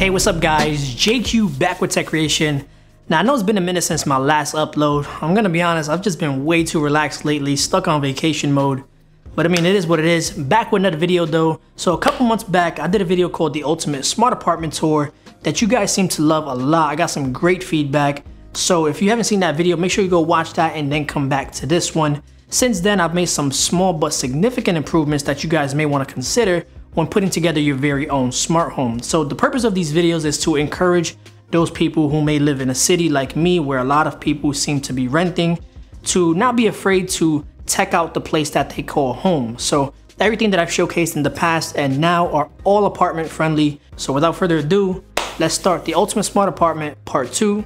Hey, what's up guys? JQ back with Tech Creation. Now I know it's been a minute since my last upload. I'm gonna be honest, I've just been way too relaxed lately, stuck on vacation mode. But I mean, it is what it is. Back with another video though. So a couple months back, I did a video called The Ultimate Smart Apartment Tour that you guys seem to love a lot. I got some great feedback. So if you haven't seen that video, make sure you go watch that and then come back to this one. Since then, I've made some small but significant improvements that you guys may want to consider when putting together your very own smart home. So the purpose of these videos is to encourage those people who may live in a city like me where a lot of people seem to be renting to not be afraid to tech out the place that they call home. So everything that I've showcased in the past and now are all apartment friendly. So without further ado, let's start the Ultimate Smart Apartment Part 2.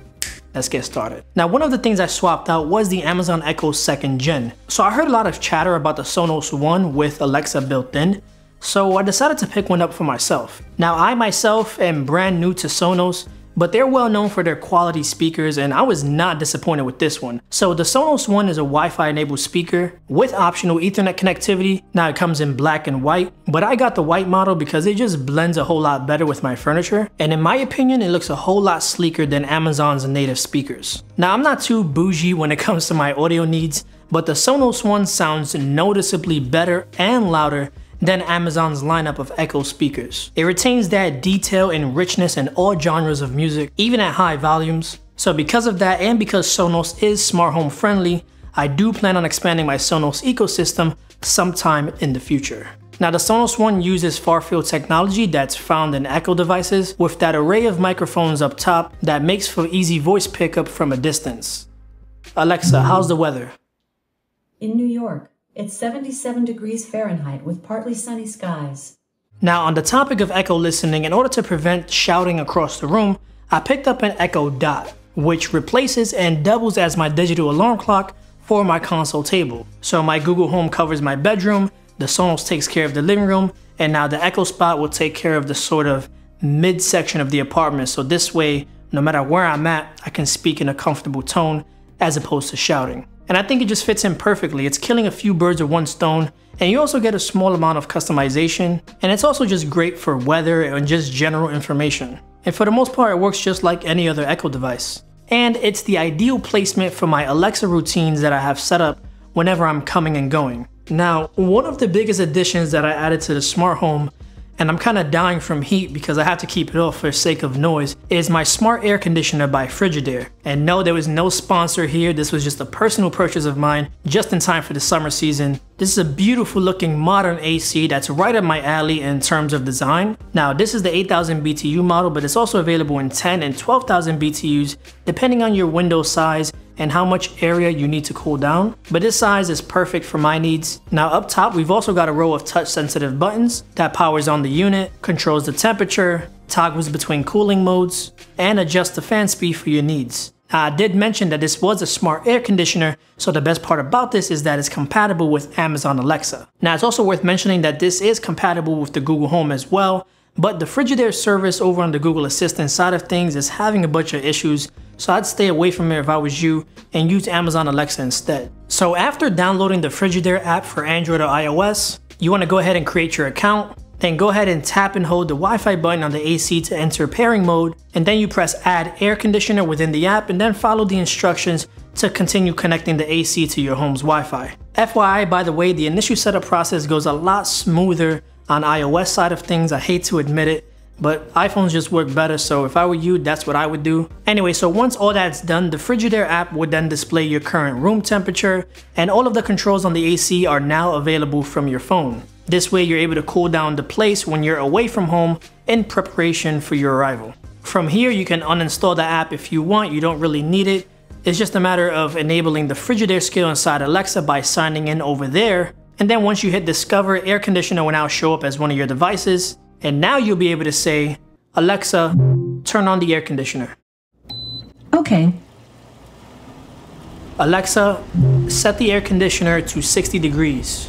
Let's get started. Now, one of the things I swapped out was the Amazon Echo 2nd Gen. So I heard a lot of chatter about the Sonos One with Alexa built in. So I decided to pick one up for myself. Now, I myself am brand new to Sonos, but they're well known for their quality speakers and I was not disappointed with this one. So the Sonos One is a Wi-Fi enabled speaker with optional Ethernet connectivity. Now it comes in black and white, but I got the white model because it just blends a whole lot better with my furniture. And in my opinion, it looks a whole lot sleeker than Amazon's native speakers. Now I'm not too bougie when it comes to my audio needs, but the Sonos One sounds noticeably better and louder than Amazon's lineup of Echo speakers. It retains that detail and richness in all genres of music, even at high volumes. So because of that, and because Sonos is smart home friendly, I do plan on expanding my Sonos ecosystem sometime in the future. Now the Sonos One uses far-field technology that's found in Echo devices with that array of microphones up top that makes for easy voice pickup from a distance. Alexa, how's the weather? In New York, it's 77 degrees Fahrenheit with partly sunny skies. Now on the topic of echo listening, in order to prevent shouting across the room, I picked up an Echo Dot, which replaces and doubles as my digital alarm clock for my console table. So my Google Home covers my bedroom, the Sonos takes care of the living room, and now the Echo Spot will take care of the sort of mid-section of the apartment. So this way, no matter where I'm at, I can speak in a comfortable tone as opposed to shouting. And I think it just fits in perfectly. It's killing a few birds with one stone, and you also get a small amount of customization, and it's also just great for weather and just general information. And for the most part, it works just like any other Echo device. And it's the ideal placement for my Alexa routines that I have set up whenever I'm coming and going. Now, one of the biggest additions that I added to the smart home, and I'm kind of dying from heat because I have to keep it off for the sake of noise, is my smart air conditioner by Frigidaire. And no, there was no sponsor here. This was just a personal purchase of mine just in time for the summer season. This is a beautiful looking modern AC that's right up my alley in terms of design. Now, this is the 8000 BTU model, but it's also available in 10 and 12,000 BTUs depending on your window size and how much area you need to cool down. But this size is perfect for my needs. Now up top, we've also got a row of touch sensitive buttons that powers on the unit, controls the temperature, toggles between cooling modes, and adjusts the fan speed for your needs. Now, I did mention that this was a smart air conditioner, so the best part about this is that it's compatible with Amazon Alexa. Now it's also worth mentioning that this is compatible with the Google Home as well, but the Frigidaire service over on the Google Assistant side of things is having a bunch of issues, so I'd stay away from it if I was you and use Amazon Alexa instead. So after downloading the Frigidaire app for Android or iOS, you want to go ahead and create your account, then go ahead and tap and hold the Wi-Fi button on the AC to enter pairing mode, and then you press add air conditioner within the app and then follow the instructions to continue connecting the AC to your home's Wi-Fi. FYI, by the way, the initial setup process goes a lot smoother on iOS side of things. I hate to admit it, but iPhones just work better, so if I were you, that's what I would do. Anyway, so once all that's done, the Frigidaire app would then display your current room temperature, and all of the controls on the AC are now available from your phone. This way you're able to cool down the place when you're away from home in preparation for your arrival. From here, you can uninstall the app if you want. You don't really need it. It's just a matter of enabling the Frigidaire skill inside Alexa by signing in over there. And then once you hit discover, air conditioner will now show up as one of your devices. And now you'll be able to say, Alexa, turn on the air conditioner. Okay. Alexa, set the air conditioner to 60 degrees.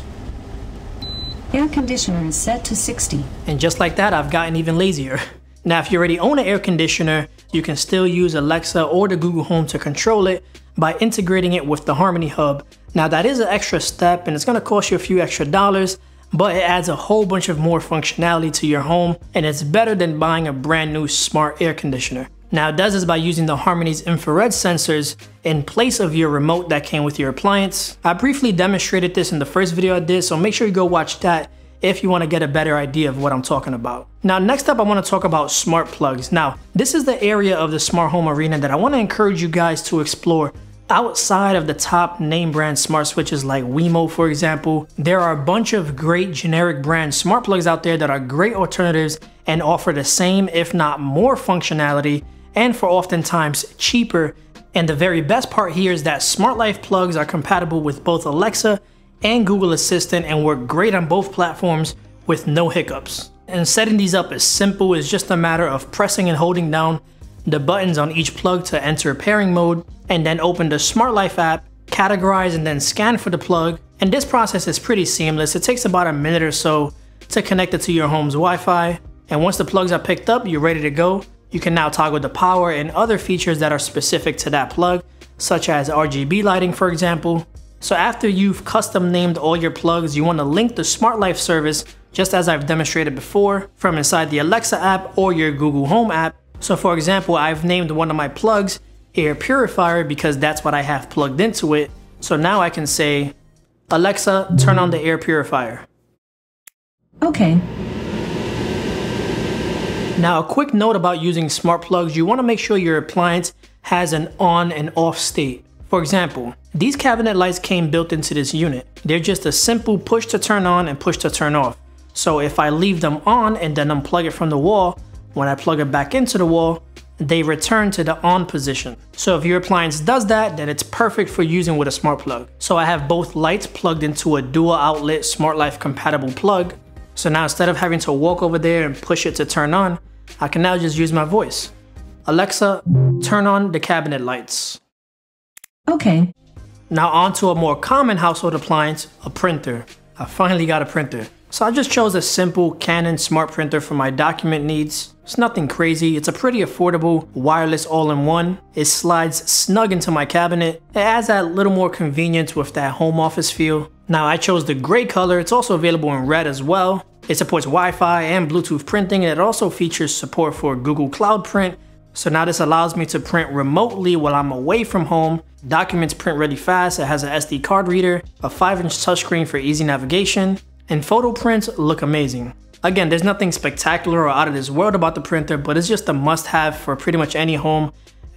Air conditioner is set to 60. And just like that, I've gotten even lazier. Now, if you already own an air conditioner, you can still use Alexa or the Google Home to control it by integrating it with the Harmony Hub. Now, that is an extra step and it's gonna cost you a few extra dollars, but it adds a whole bunch of more functionality to your home, and it's better than buying a brand new smart air conditioner. Now it does this by using the Harmony's infrared sensors in place of your remote that came with your appliance. I briefly demonstrated this in the first video I did, so make sure you go watch that if you want to get a better idea of what I'm talking about. Now next up I want to talk about smart plugs. Now this is the area of the smart home arena that I want to encourage you guys to explore. Outside of the top name brand smart switches like Wemo for example, there are a bunch of great generic brand smart plugs out there that are great alternatives and offer the same if not more functionality and for oftentimes cheaper. And the very best part here is that Smart Life plugs are compatible with both Alexa and Google Assistant and work great on both platforms with no hiccups. And setting these up is simple. It's just a matter of pressing and holding down the buttons on each plug to enter pairing mode, and then open the Smart Life app, categorize and then scan for the plug. And this process is pretty seamless. It takes about a minute or so to connect it to your home's Wi-Fi. And once the plugs are picked up, you're ready to go. You can now toggle the power and other features that are specific to that plug, such as RGB lighting for example. So after you've custom named all your plugs, you want to link the Smart Life service, just as I've demonstrated before, from inside the Alexa app or your Google Home app. So for example, I've named one of my plugs Air Purifier because that's what I have plugged into it. So now I can say, Alexa, turn on the air purifier. Okay. Now a quick note about using smart plugs, you want to make sure your appliance has an on and off state. For example, these cabinet lights came built into this unit. They're just a simple push to turn on and push to turn off. So if I leave them on and then unplug it from the wall, when I plug it back into the wall, they return to the on position. So if your appliance does that, then it's perfect for using with a smart plug. So I have both lights plugged into a dual outlet Smart Life compatible plug. So now instead of having to walk over there and push it to turn on, I can now just use my voice. Alexa, turn on the cabinet lights. Okay. Now on to a more common household appliance, a printer. I finally got a printer. So I just chose a simple Canon smart printer for my document needs. It's nothing crazy, it's a pretty affordable wireless all-in-one. It slides snug into my cabinet. It adds that little more convenience with that home office feel. Now I chose the gray color, it's also available in red as well. It supports Wi-Fi and Bluetooth printing, and it also features support for Google Cloud Print. So now this allows me to print remotely while I'm away from home. Documents print really fast, it has an SD card reader, a 5-inch touchscreen for easy navigation, and photo prints look amazing. Again, there's nothing spectacular or out of this world about the printer, but it's just a must-have for pretty much any home,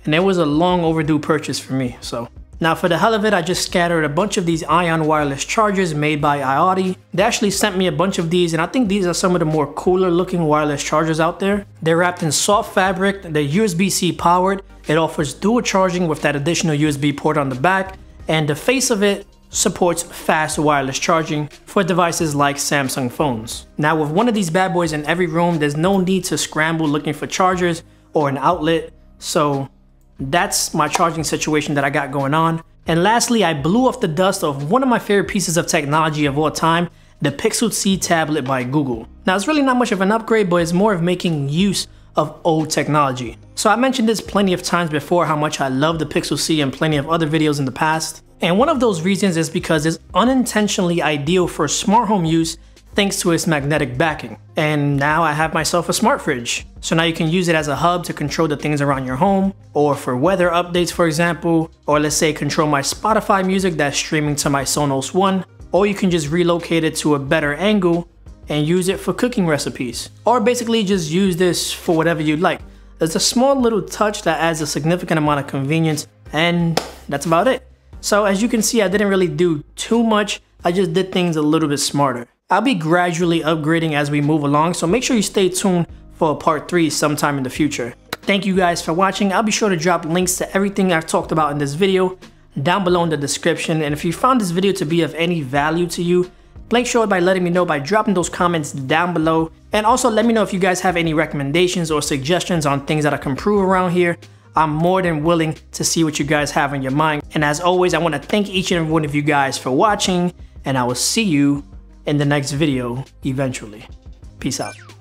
and it was a long overdue purchase for me. So now for the hell of it, I just scattered a bunch of these ion wireless chargers made by iOttie. They actually sent me a bunch of these, and I think these are some of the more cooler looking wireless chargers out there. They're wrapped in soft fabric, they're USB-C powered, it offers dual charging with that additional USB port on the back, and the face of it supports fast wireless charging for devices like Samsung phones. Now with one of these bad boys in every room, there's no need to scramble looking for chargers or an outlet. So that's my charging situation that I got going on. And lastly, I blew off the dust of one of my favorite pieces of technology of all time, the Pixel C tablet by Google. Now it's really not much of an upgrade, but it's more of making use of old technology. So I mentioned this plenty of times before how much I love the Pixel C and plenty of other videos in the past. And one of those reasons is because it's unintentionally ideal for smart home use thanks to its magnetic backing. And now I have myself a smart fridge. So now you can use it as a hub to control the things around your home, or for weather updates for example, or let's say control my Spotify music that's streaming to my Sonos One, or you can just relocate it to a better angle and use it for cooking recipes. Or basically just use this for whatever you'd like. There's a small little touch that adds a significant amount of convenience, and that's about it. So as you can see, I didn't really do too much, I just did things a little bit smarter. I'll be gradually upgrading as we move along, so make sure you stay tuned for a part 3 sometime in the future. Thank you guys for watching. I'll be sure to drop links to everything I've talked about in this video down below in the description, and if you found this video to be of any value to you, make sure by letting me know by dropping those comments down below, and also let me know if you guys have any recommendations or suggestions on things that I can improve around here. I'm more than willing to see what you guys have on your mind. And as always, I want to thank each and every one of you guys for watching, and I will see you in the next video eventually. Peace out.